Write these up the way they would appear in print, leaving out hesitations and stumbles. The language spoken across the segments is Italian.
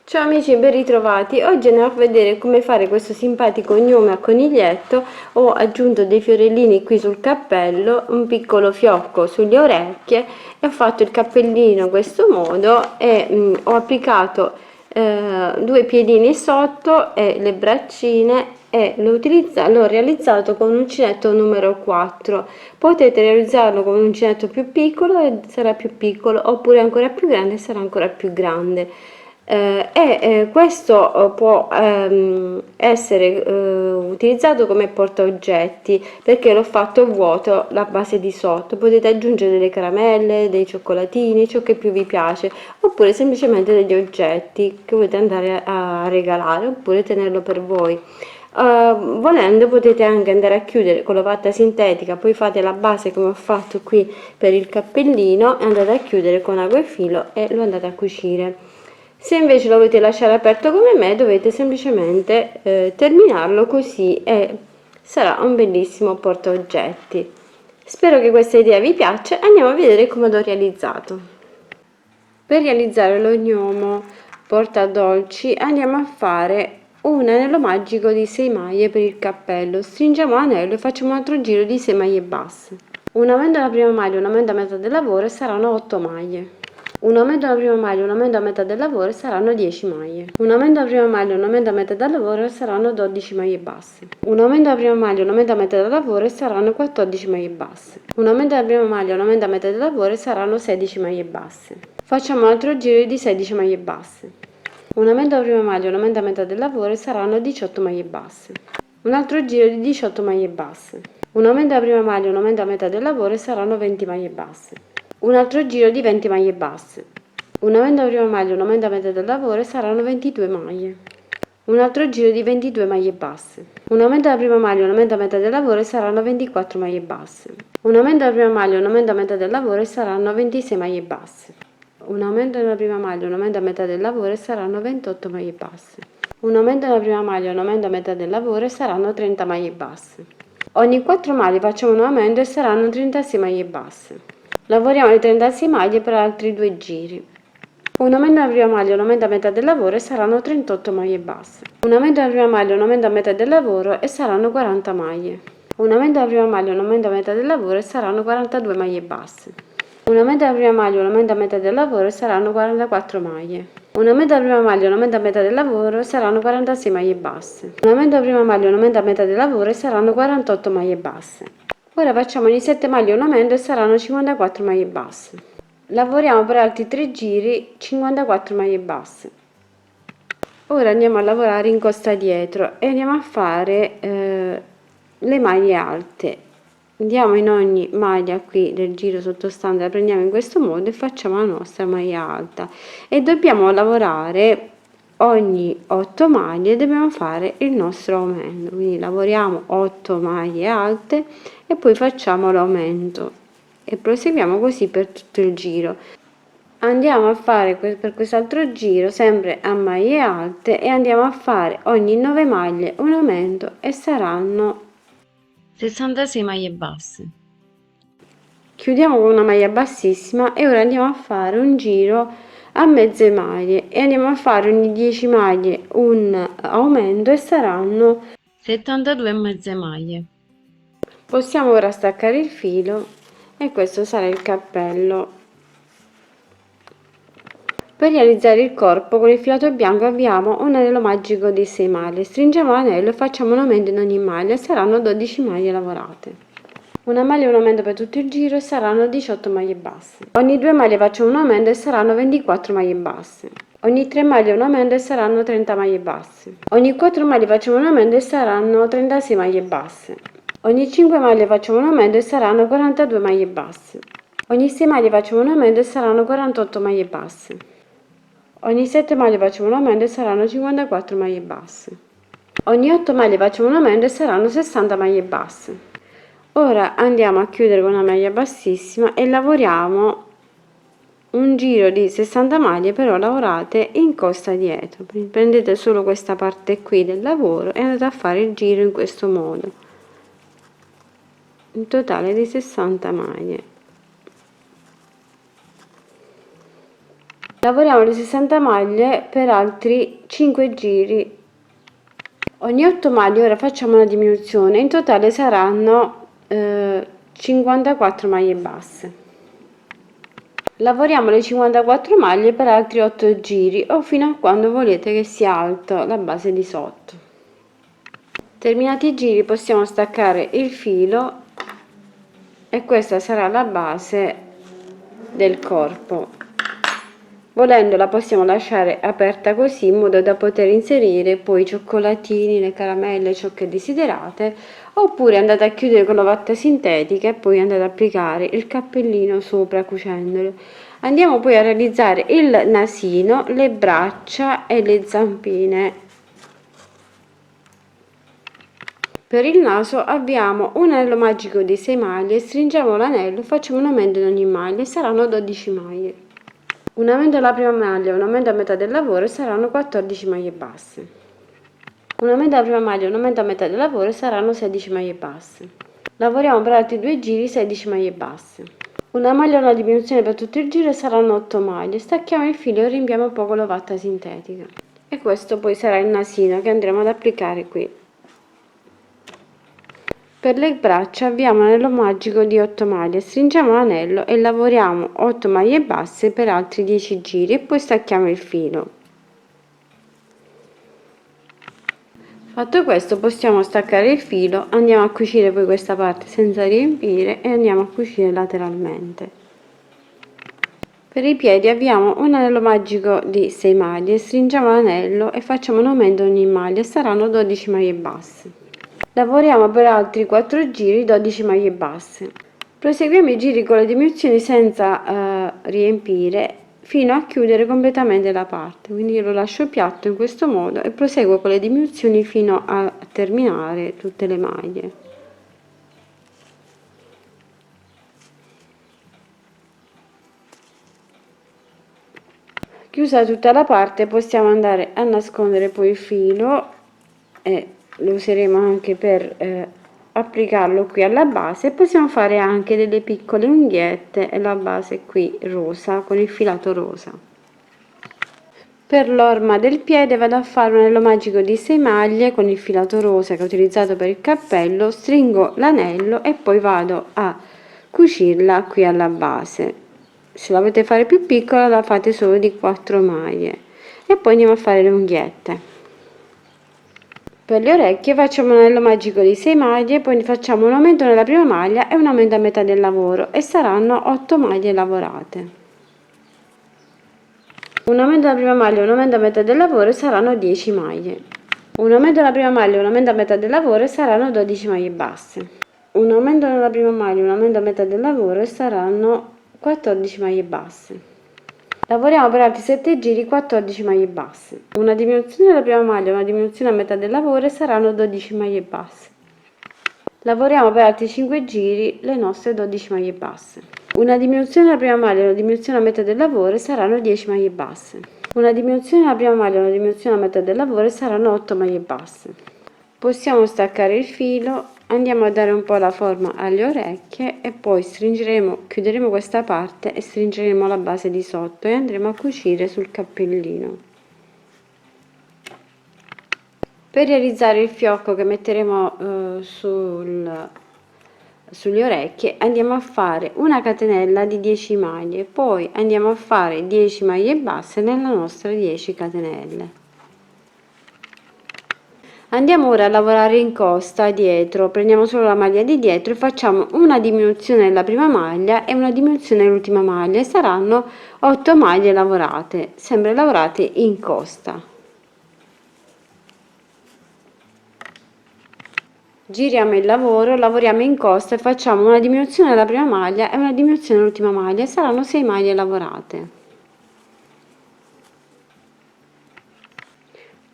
Ciao amici, ben ritrovati. Oggi andiamo a vedere come fare questo simpatico gnome a coniglietto. Ho aggiunto dei fiorellini qui sul cappello, un piccolo fiocco sulle orecchie e ho fatto il cappellino in questo modo e ho applicato due piedini sotto e le braccine e l'ho realizzato con un uncinetto numero 4. Potete realizzarlo con un uncinetto più piccolo e sarà più piccolo, oppure ancora più grande e sarà ancora più grande. Questo può essere utilizzato come portaoggetti, perché l'ho fatto vuoto la base di sotto. Potete aggiungere delle caramelle, dei cioccolatini, ciò che più vi piace, oppure semplicemente degli oggetti che potete andare a regalare oppure tenerlo per voi. Volendo potete anche andare a chiudere con la patta sintetica, poi fate la base come ho fatto qui per il cappellino e andate a chiudere con acqua e filo e lo andate a cucire. Se invece lo volete lasciare aperto come me, dovete semplicemente terminarlo così e sarà un bellissimo portaoggetti. Spero che questa idea vi piaccia. Andiamo a vedere come l'ho realizzato. Per realizzare lo gnomo portadolci andiamo a fare un anello magico di 6 maglie per il cappello. Stringiamo l'anello e facciamo un altro giro di 6 maglie basse. Un aumento alla prima maglia, un aumento a metà del lavoro e saranno 8 maglie. Un aumento alla prima maglia, un aumento a metà del lavoro e saranno 10 maglie. Un aumento alla prima maglia, un aumento a metà del lavoro e saranno 12 maglie basse. Un aumento alla prima maglia, un aumento a metà del lavoro e saranno 14 maglie basse. Un aumento alla prima maglia, un aumento a metà del lavoro e saranno 16 maglie basse. Facciamo un altro giro di 16 maglie basse. Un aumento alla prima maglia, un aumento a metà del lavoro e saranno 18 maglie basse. Un altro giro di 18 maglie basse. Un aumento alla prima maglia, un aumento a metà del lavoro e saranno 20 maglie basse. Un altro giro di 20 maglie basse. Un aumento alla prima maglia, un aumento a metà del lavoro e saranno 22 maglie. Un altro giro di 22 maglie basse. Un aumento alla prima maglia, un aumento a metà del lavoro e saranno 24 maglie basse. Un aumento alla prima maglia, un aumento a metà del lavoro e saranno 26 maglie basse. Un aumento nella prima maglia, un aumento a metà del lavoro e saranno 28 maglie basse. Un aumento nella prima maglia, un aumento a metà del lavoro e saranno 30 maglie basse. Ogni 4 maglie facciamo un aumento e saranno 36 maglie basse. Lavoriamo le 36 maglie per altri 2 giri. Un aumento alla prima maglia, un aumento a metà del lavoro e saranno 38 maglie basse. Un aumento alla prima maglia, un aumento a metà del lavoro e saranno 40 maglie. Un aumento alla prima maglia, un aumento a metà del lavoro e saranno 42 maglie basse. Un aumento alla prima maglia, un aumento a metà del lavoro e saranno 44 maglie. Un aumento alla prima maglia, un aumento a metà del lavoro e saranno 46 maglie basse. Un aumento alla prima maglia, un aumento a metà del lavoro e saranno 48 maglie basse. Ora facciamo ogni 7 maglie un aumento e saranno 54 maglie basse. Lavoriamo per altri 3 giri 54 maglie basse. Ora andiamo a lavorare in costa dietro e andiamo a fare le maglie alte. Andiamo in ogni maglia qui del giro sottostante, la prendiamo in questo modo e facciamo la nostra maglia alta e dobbiamo lavorare ogni 8 maglie, dobbiamo fare il nostro aumento, quindi lavoriamo 8 maglie alte e poi facciamo l'aumento e proseguiamo così per tutto il giro. Andiamo a fare per quest'altro giro sempre a maglie alte e andiamo a fare ogni 9 maglie un aumento e saranno 66 maglie basse. Chiudiamo con una maglia bassissima e ora andiamo a fare un giro a mezze maglie e andiamo a fare ogni 10 maglie un aumento e saranno 72 mezze maglie. Possiamo ora staccare il filo e questo sarà il cappello. Per realizzare il corpo con il filato bianco abbiamo un anello magico di 6 maglie, stringiamo l'anello e facciamo un aumento in ogni maglia, saranno 12 maglie lavorate. Una maglia e un aumento per tutto il giro e saranno 18 maglie basse. Ogni 2 maglie facciamo un aumento e saranno 24 maglie basse. Ogni 3 maglie un aumento e saranno 30 maglie basse. Ogni 4 maglie facciamo un aumento e saranno 36 maglie basse. Ogni 5 maglie facciamo un aumento e saranno 42 maglie basse. Ogni 6 maglie facciamo un aumento e saranno 48 maglie basse. Ogni 7 maglie facciamo un aumento e saranno 54 maglie basse. Ogni 8 maglie facciamo un aumento e saranno 60 maglie basse. Ora andiamo a chiudere con una maglia bassissima e lavoriamo un giro di 60 maglie, però lavorate in costa dietro. Prendete solo questa parte qui del lavoro e andate a fare il giro in questo modo, in totale di 60 maglie. Lavoriamo le 60 maglie per altri 5 giri. Ogni 8 maglie ora facciamo una diminuzione, in totale saranno 54 maglie basse. Lavoriamo le 54 maglie per altri 8 giri o fino a quando volete che sia alto la base di sotto. Terminati i giri possiamo staccare il filo e questa sarà la base del corpo. Volendo la possiamo lasciare aperta così in modo da poter inserire poi i cioccolatini, le caramelle, ciò che desiderate, oppure andate a chiudere con la vatta sintetica e poi andate ad applicare il cappellino sopra cucendolo. Andiamo poi a realizzare il nasino, le braccia e le zampine. Per il naso abbiamo un anello magico di 6 maglie, stringiamo l'anello, facciamo un aumento in ogni maglia e saranno 12 maglie. Un aumento alla prima maglia, un aumento a metà del lavoro e saranno 14 maglie basse. Un aumento alla prima maglia, un aumento a metà del lavoro e saranno 16 maglie basse. Lavoriamo per altri 2 giri 16 maglie basse. Una maglia e una diminuzione per tutto il giro e saranno 8 maglie. Stacchiamo il filo e riempiamo poco la vatta sintetica. E questo poi sarà il nasino che andremo ad applicare qui. Per le braccia abbiamo un anello magico di 8 maglie, stringiamo l'anello e lavoriamo 8 maglie basse per altri 10 giri e poi stacchiamo il filo. Fatto questo possiamo staccare il filo, andiamo a cucire poi questa parte senza riempire e andiamo a cucire lateralmente. Per i piedi abbiamo un anello magico di 6 maglie, stringiamo l'anello e facciamo un aumento ogni maglia e saranno 12 maglie basse. Lavoriamo per altri 4 giri 12 maglie basse. Proseguiamo i giri con le diminuzioni senza riempire fino a chiudere completamente la parte, quindi io lo lascio piatto in questo modo e proseguo con le diminuzioni fino a terminare tutte le maglie. Chiusa tutta la parte possiamo andare a nascondere poi il filo e lo useremo anche per applicarlo qui alla base. Possiamo fare anche delle piccole unghiette e la base qui rosa con il filato rosa. Per l'orma del piede vado a fare un anello magico di 6 maglie con il filato rosa che ho utilizzato per il cappello, stringo l'anello e poi vado a cucirla qui alla base. Se la volete fare più piccola la fate solo di 4 maglie e poi andiamo a fare le unghiette. Per le orecchie facciamo un anello magico di 6 maglie, poi facciamo un aumento nella prima maglia e un aumento a metà del lavoro e saranno 8 maglie lavorate. Un aumento alla prima maglia e un aumento a metà del lavoro e saranno 10 maglie. Un aumento alla prima maglia e un aumento a metà del lavoro e saranno 12 maglie basse. Un aumento nella prima maglia e un aumento a metà del lavoro e saranno 14 maglie basse. Lavoriamo per altri 7 giri 14 maglie basse. Una diminuzione della prima maglia e una diminuzione a metà del lavoro e saranno 12 maglie basse. Lavoriamo per altri 5 giri le nostre 12 maglie basse. Una diminuzione della prima maglia e una diminuzione a metà del lavoro e saranno 10 maglie basse. Una diminuzione della prima maglia e una diminuzione a metà del lavoro e saranno 8 maglie basse. Possiamo staccare il filo, andiamo a dare un po' la forma alle orecchie e poi stringeremo, chiuderemo questa parte e stringeremo la base di sotto e andremo a cucire sul cappellino. Per realizzare il fiocco che metteremo sulle orecchie andiamo a fare una catenella di 10 maglie, poi andiamo a fare 10 maglie basse nella nostra 10 catenelle. Andiamo ora a lavorare in costa dietro, prendiamo solo la maglia di dietro e facciamo una diminuzione nella prima maglia e una diminuzione nell'ultima maglia e saranno 8 maglie lavorate, sempre lavorate in costa. Giriamo il lavoro, lavoriamo in costa e facciamo una diminuzione nella prima maglia e una diminuzione nell'ultima maglia e saranno 6 maglie lavorate.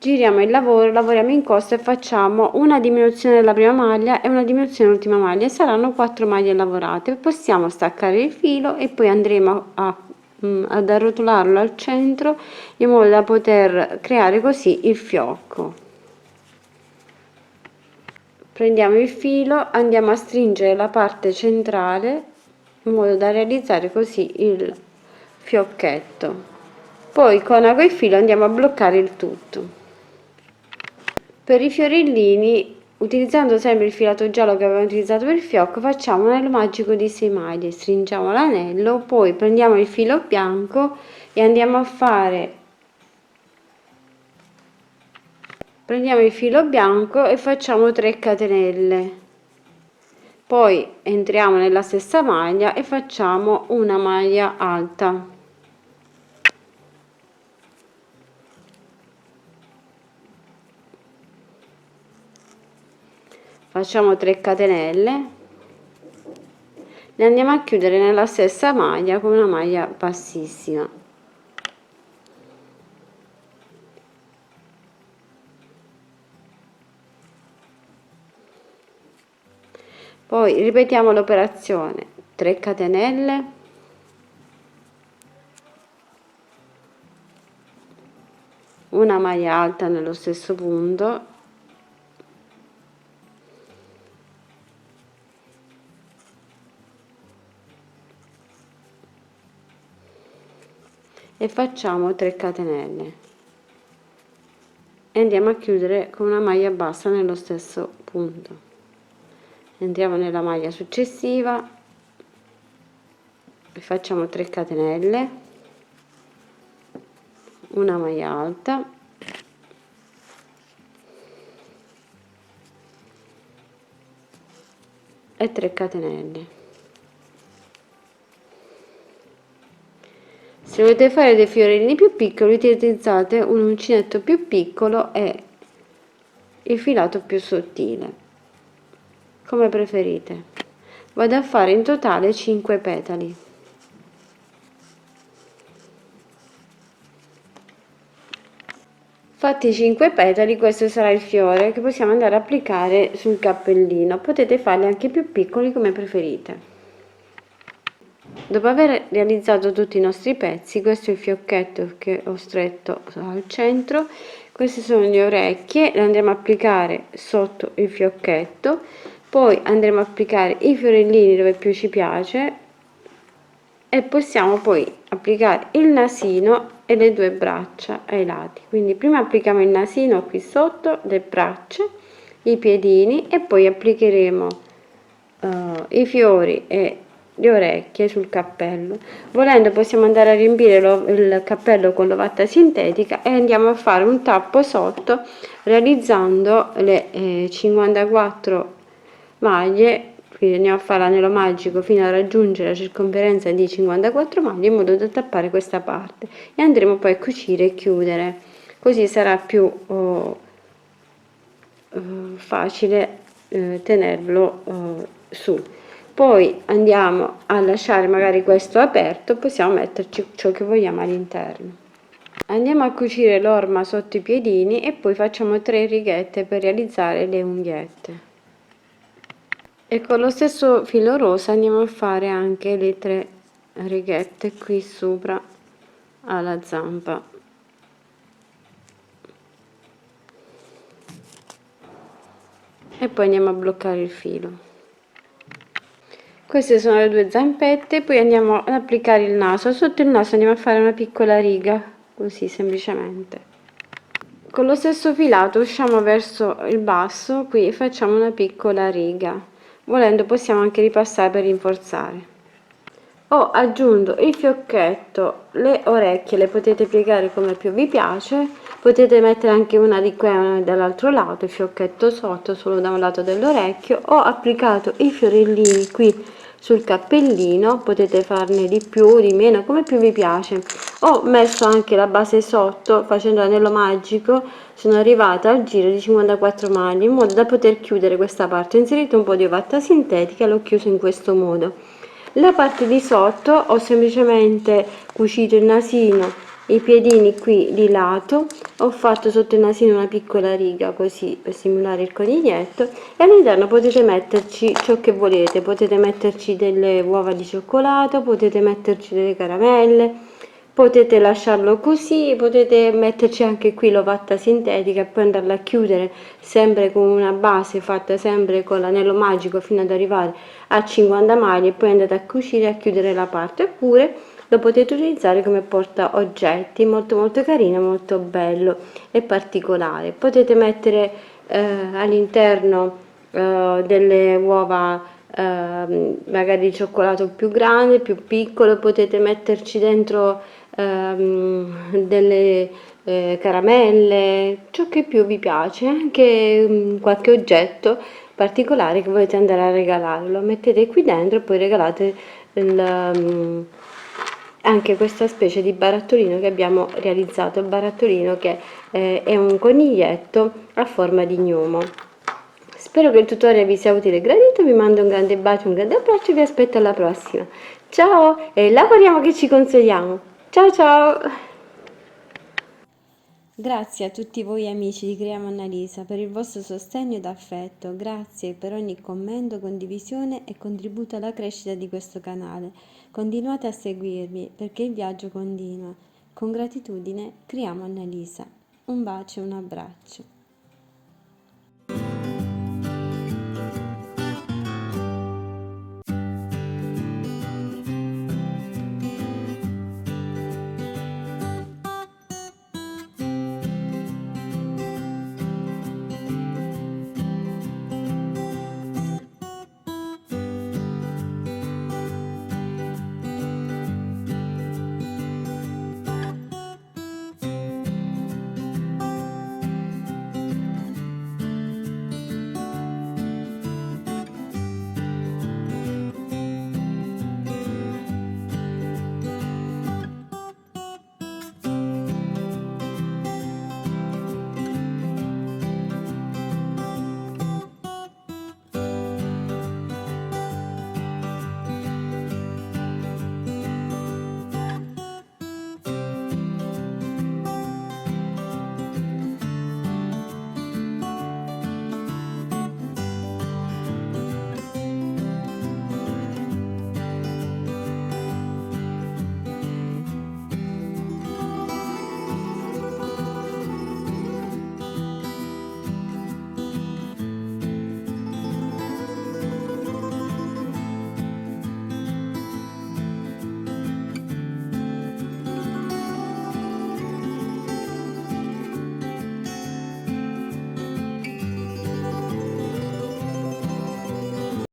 Giriamo il lavoro, lavoriamo in costa e facciamo una diminuzione della prima maglia e una diminuzione dell'ultima maglia e saranno 4 maglie lavorate. Possiamo staccare il filo e poi andremo ad arrotolarlo al centro in modo da poter creare così il fiocco. Prendiamo il filo, andiamo a stringere la parte centrale in modo da realizzare così il fiocchetto. Poi con ago e filo andiamo a bloccare il tutto. Per i fiorellini, utilizzando sempre il filato giallo che abbiamo utilizzato per il fiocco, facciamo un anello magico di 6 maglie, stringiamo l'anello, poi prendiamo il filo bianco e andiamo a fare, prendiamo il filo bianco e facciamo 3 catenelle, poi entriamo nella stessa maglia e facciamo una maglia alta. Facciamo 3 catenelle, le andiamo a chiudere nella stessa maglia con una maglia bassissima. Poi ripetiamo l'operazione: 3 catenelle, una maglia alta nello stesso punto, e facciamo 3 catenelle e andiamo a chiudere con una maglia bassa nello stesso punto. Entriamo nella maglia successiva e facciamo 3 catenelle, una maglia alta e 3 catenelle. Se volete fare dei fiorellini più piccoli, utilizzate un uncinetto più piccolo e il filato più sottile, come preferite. Vado a fare in totale 5 petali. Fatti i 5 petali, questo sarà il fiore che possiamo andare a applicare sul cappellino. Potete farli anche più piccoli come preferite. Dopo aver realizzato tutti i nostri pezzi, questo è il fiocchetto che ho stretto al centro, queste sono le orecchie, le andremo a applicare sotto il fiocchetto, poi andremo a applicare i fiorellini dove più ci piace e possiamo poi applicare il nasino e le 2 braccia ai lati. Quindi prima applichiamo il nasino qui sotto, le braccia, i piedini e poi applicheremo i fiori e le orecchie sul cappello. Volendo possiamo andare a riempire il cappello con l'ovatta sintetica e andiamo a fare un tappo sotto realizzando le 54 maglie. Quindi andiamo a fare l'anello magico fino a raggiungere la circonferenza di 54 maglie in modo da tappare questa parte e andremo poi a cucire e chiudere, così sarà più facile tenerlo su. Poi andiamo a lasciare magari questo aperto, possiamo metterci ciò che vogliamo all'interno. Andiamo a cucire l'orma sotto i piedini e poi facciamo 3 righette per realizzare le unghiette. E con lo stesso filo rosa andiamo a fare anche le 3 righette qui sopra alla zampa. E poi andiamo a bloccare il filo. Queste sono le 2 zampette, poi andiamo ad applicare il naso. Sotto il naso andiamo a fare una piccola riga, così semplicemente. Con lo stesso filato usciamo verso il basso, qui facciamo una piccola riga. Volendo possiamo anche ripassare per rinforzare. Ho aggiunto il fiocchetto, le orecchie le potete piegare come più vi piace, potete mettere anche una di qua e una dall'altro lato, il fiocchetto sotto solo da un lato dell'orecchio. Ho applicato i fiorellini qui sul cappellino, potete farne di più o di meno come più vi piace. Ho messo anche la base sotto facendo l'anello magico, sono arrivata al giro di 54 maglie in modo da poter chiudere questa parte. Ho inserito un po' di ovatta sintetica e l'ho chiuso in questo modo. La parte di sotto ho semplicemente cucito il nasino, i piedini qui di lato, ho fatto sotto il nasino una piccola riga così per simulare il coniglietto e all'interno potete metterci ciò che volete, potete metterci delle uova di cioccolato, potete metterci delle caramelle, potete lasciarlo così, potete metterci anche qui l'ovatta sintetica e poi andarla a chiudere sempre con una base fatta sempre con l'anello magico fino ad arrivare a 50 maglie e poi andate a cucire e a chiudere la parte, oppure lo potete utilizzare come porta oggetti, molto molto carino, molto bello e particolare. Potete mettere all'interno delle uova magari di cioccolato più grande, più piccolo, potete metterci dentro delle caramelle, ciò che più vi piace, anche qualche oggetto particolare che volete andare a regalare, lo mettete qui dentro e poi regalate anche questa specie di barattolino che abbiamo realizzato, il barattolino che è un coniglietto a forma di gnomo. Spero che il tutorial vi sia utile e gradito, vi mando un grande bacio, un grande abbraccio e vi aspetto alla prossima. Ciao e lavoriamo che ci consoliamo. Ciao ciao! Grazie a tutti voi amici di Creiamo Annalisa per il vostro sostegno ed affetto, grazie per ogni commento, condivisione e contributo alla crescita di questo canale. Continuate a seguirmi perché il viaggio continua. Con gratitudine, Creiamo Annalisa. Un bacio e un abbraccio.